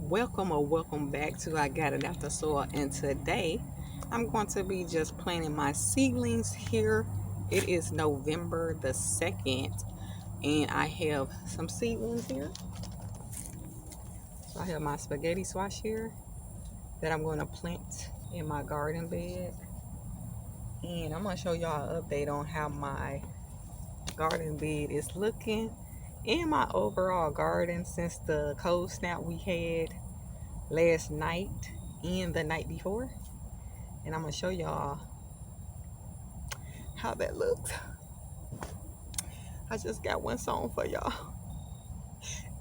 Welcome back to I Got It Out the Soil, and today I'm going to be just planting my seedlings here. It is November the 2nd, and I have some seedlings here. So I have my spaghetti squash here that I'm going to plant in my garden bed, and I'm going to show y'all an update on how my garden bed is looking and my overall garden since the cold snap we had last night and the night before. And I'm gonna show y'all how that looks. I just got one song for y'all.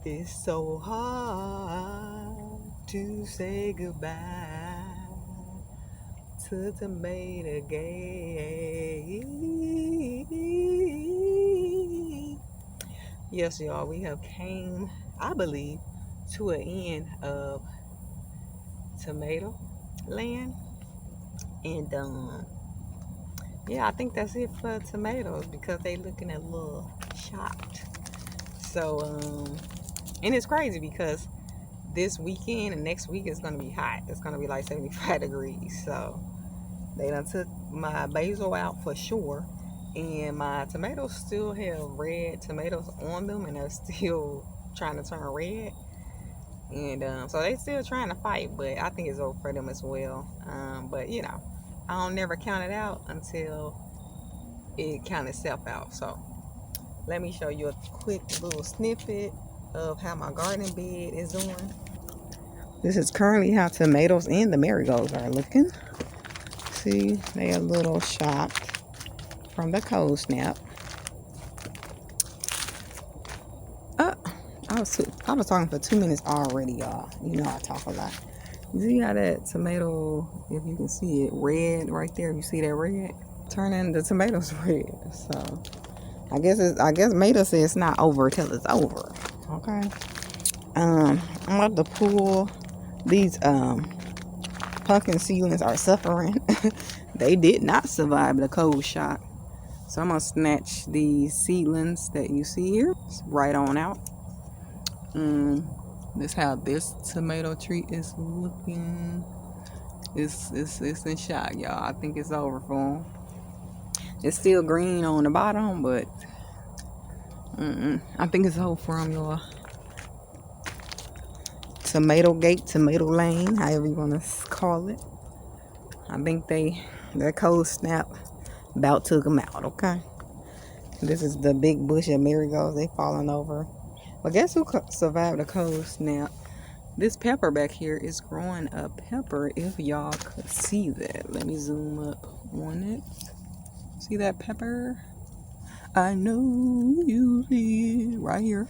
It's so hard to say goodbye to tomato gay. Yes, y'all, we have came, I believe, to an end of tomato land. And yeah, I think that's it for tomatoes because they looking a little shocked. So and it's crazy because this weekend and next week is gonna be hot. It's gonna be like 75 degrees. So they done took my basil out for sure, and my tomatoes still have red tomatoes on them, and they're still trying to turn red. And so they still trying to fight, but I think it's over for them as well. But you know, I don't never count it out until it count itself out. So let me show you a quick little snippet of how my garden bed is doing. This is currently how tomatoes and the marigolds are looking. See, they a little shocked from the cold snap. I was talking for 2 minutes already, y'all. You know I talk a lot. You see how that tomato, if you can see it, red right there. You see that red? Turning the tomatoes red. So I guess Maida says it's not over till it's over. Okay. I'm about to pull these pumpkin seedlings are suffering. They did not survive the cold shock. So I'm gonna snatch these seedlings that you see here right on out. This how this tomato tree is looking. It's in shock, y'all. I think it's over for them. It's still green on the bottom, but I think it's over for them, y'all. Tomato gate, tomato lane, however you want to call it. I think that cold snap about took them out, okay? This is the big bush of marigolds. They falling over. But guess who survived the cold snap? This pepper back here is growing a pepper, if y'all could see that. Let me zoom up on it. See that pepper? I know you see it right here.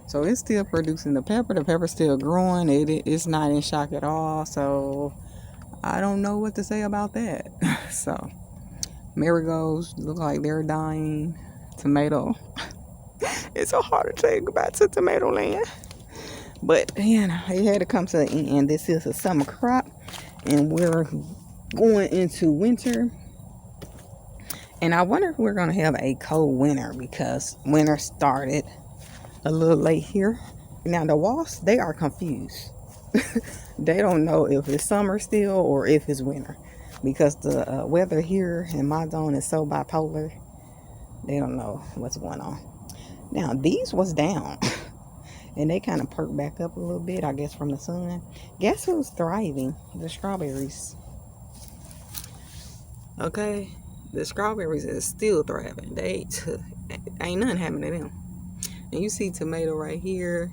So it's still producing the pepper. The pepper's still growing. It's not in shock at all. So I don't know what to say about that. So marigolds look like they're dying. Tomato. It's so hard to say goodbye to tomato land. But, you know, it had to come to the end. This is a summer crop, and we're going into winter. And I wonder if we're going to have a cold winter because winter started a little late here. Now, the wasps, they are confused. They don't know if it's summer still or if it's winter because the weather here in my zone is so bipolar. They don't know what's going on. Now, these was down. And they kind of perked back up a little bit, I guess, from the sun. Guess who's thriving? The strawberries. Okay? The strawberries is still thriving. Ain't nothing happening to them. And you see tomato right here.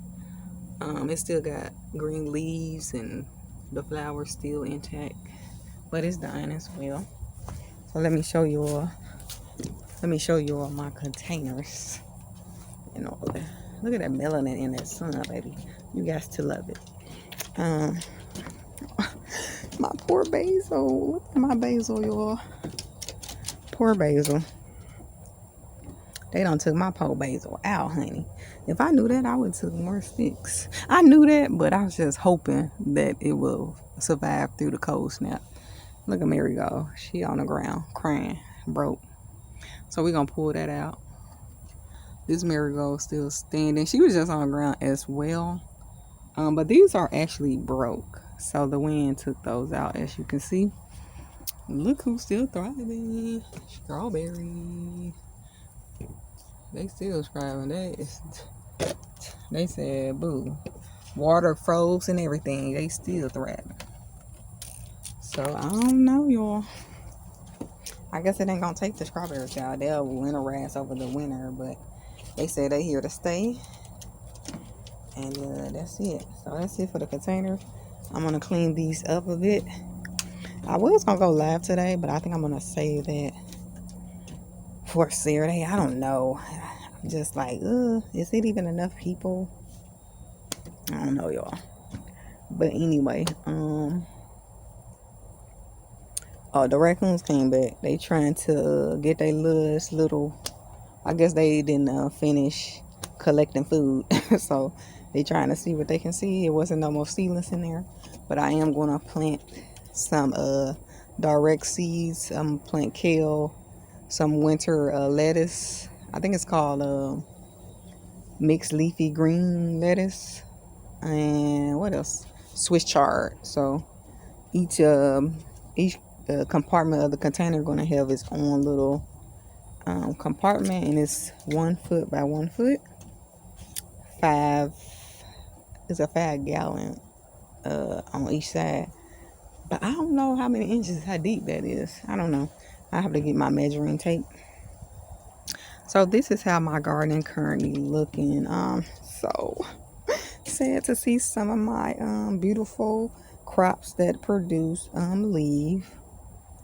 It still got green leaves and the flower's still intact. But it's dying as well. So let me show you all. My containers. You know, look at that melanin in that sun, baby. You guys to love it. My poor basil. Look at my basil, y'all. Poor basil. They done took my poor basil out, honey. If I knew that, I would have took more sticks. I knew that, but I was just hoping that it will survive through the cold snap. Look at Mary go. She on the ground, crying, broke. So we're going to pull that out. This marigold still standing. She was just on the ground as well. But these are actually broke, so the wind took those out, as you can see. Look who's still thriving. Strawberry. They still thriving. They said, boo. Water froze and everything. They still thriving. So, I don't know, y'all. I guess it ain't gonna take the strawberries out. They'll winterize over the winter, but they say they here to stay. And that's it. So, that's it for the containers. I'm gonna clean these up a bit. I was gonna go live today, but I think I'm gonna save that for Saturday. I don't know. I'm just like, is it even enough people? I don't know, y'all. But anyway, oh, the raccoons came back. They trying to get their little. I guess they didn't finish collecting food, so they trying to see what they can see. It wasn't no more seedlings in there, but I am gonna plant some direct seeds. I'm gonna plant kale, some winter lettuce. I think it's called mixed leafy green lettuce, and what else? Swiss chard. So each compartment of the container gonna have its own little compartment, and it's 1 foot by 1 foot. It's a 5 gallon on each side, but I don't know how many inches, how deep that is. I don't know. I have to get my measuring tape. So this is how my garden currently looking. So sad to see some of my beautiful crops that produce leave.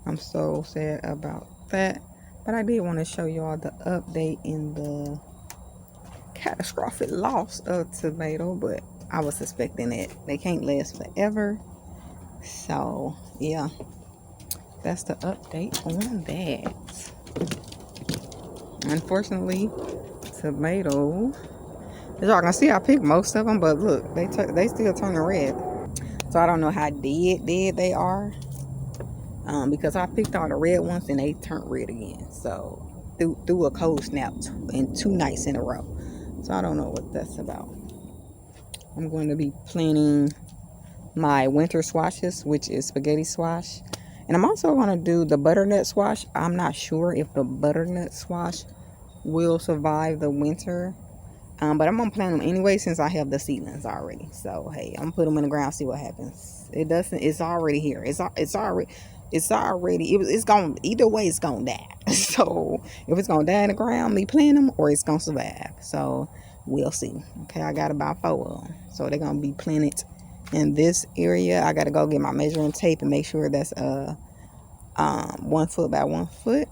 I'm so sad about that. But I did want to show y'all the update in the catastrophic loss of tomato, but I was suspecting that they can't last forever. So yeah, that's the update on that. Unfortunately, tomato, as y'all can see, I picked most of them, but look, they still turning red. So I don't know how dead they are, because I picked all the red ones and they turned red again. So through a cold snap in 2 nights in a row. So I don't know what that's about. I'm going to be planting my winter squashes, which is spaghetti squash. And I'm also going to do the butternut squash. I'm not sure if the butternut squash will survive the winter. But I'm going to plant them anyway since I have the seedlings already. So, hey, I'm going to put them in the ground, see what happens. It's already here. It's going to, either way, it's going to die. So, if it's going to die in the ground, me planting them, or it's going to survive. So, we'll see. Okay, I got about 4 of them. So, they're going to be planted in this area. I got to go get my measuring tape and make sure that's 1 foot by 1 foot.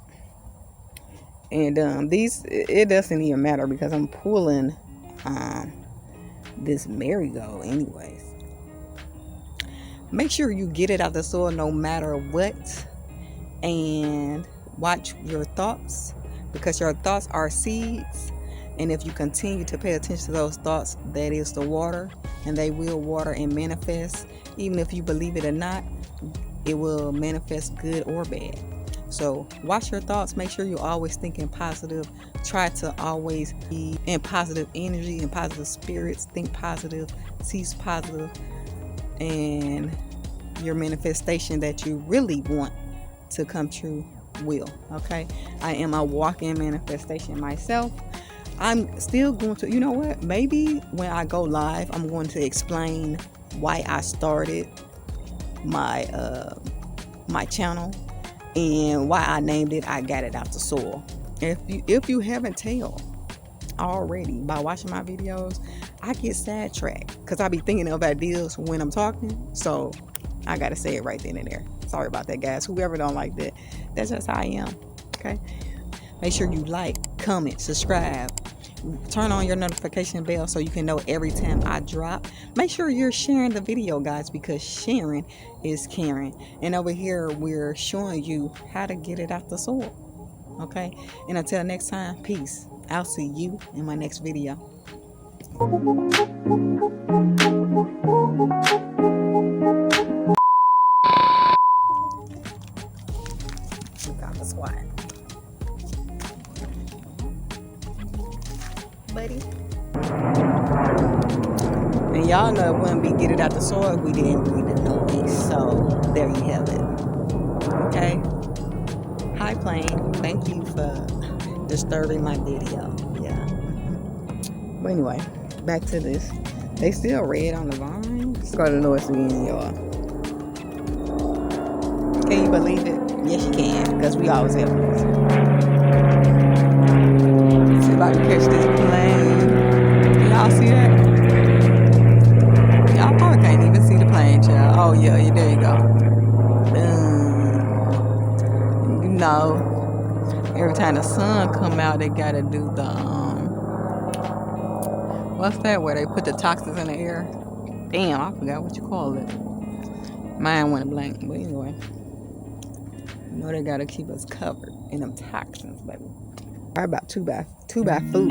And these, it doesn't even matter because I'm pulling this marigold anyways. Make sure you get it out the soil no matter what, and watch your thoughts, because your thoughts are seeds, and if you continue to pay attention to those thoughts, that is the water, and they will water and manifest. Even if you believe it or not, it will manifest good or bad. So watch your thoughts. Make sure you're always thinking positive. Try to always be in positive energy and positive spirits. Think positive, see positive, and your manifestation that you really want to come true will. Okay, I am a walking manifestation myself. I'm still going to, you know what, maybe when I go live, I'm going to explain why I started my my channel and why I named it I Got It Out the Soil. If you haven't tell already by watching my videos, I get sidetracked because I be thinking of ideas when I'm talking. So I gotta say it right then and there. Sorry about that, guys. Whoever don't like that, that's just how I am. Okay, make sure you like, comment, subscribe, turn on your notification bell so you can know every time I drop. Make sure you're sharing the video, guys, because sharing is caring. And over here we're showing you how to get it out the soil. Okay, and until next time, peace. I'll see you in my next video. We got the squat, buddy. And y'all know it wouldn't be get it out the soil if we didn't breathe the noise. So there you have it. Okay. Hi, plane. Thank you for disturbing my video. Yeah. But anyway, back to this. They still red on the vine. Let's go to the north again, y'all. Can you believe it? Yes, you can, because we always have this. See if I can catch this plane. Can y'all see that? Y'all probably can't even see the plane, child. Oh, yeah, there you go. You know, every time the sun come out, they gotta do the, what's that, where they put the toxins in the air? Damn, I forgot what you call it. Mine went blank, but anyway. You know they gotta keep us covered in them toxins, baby. Probably about two by foot.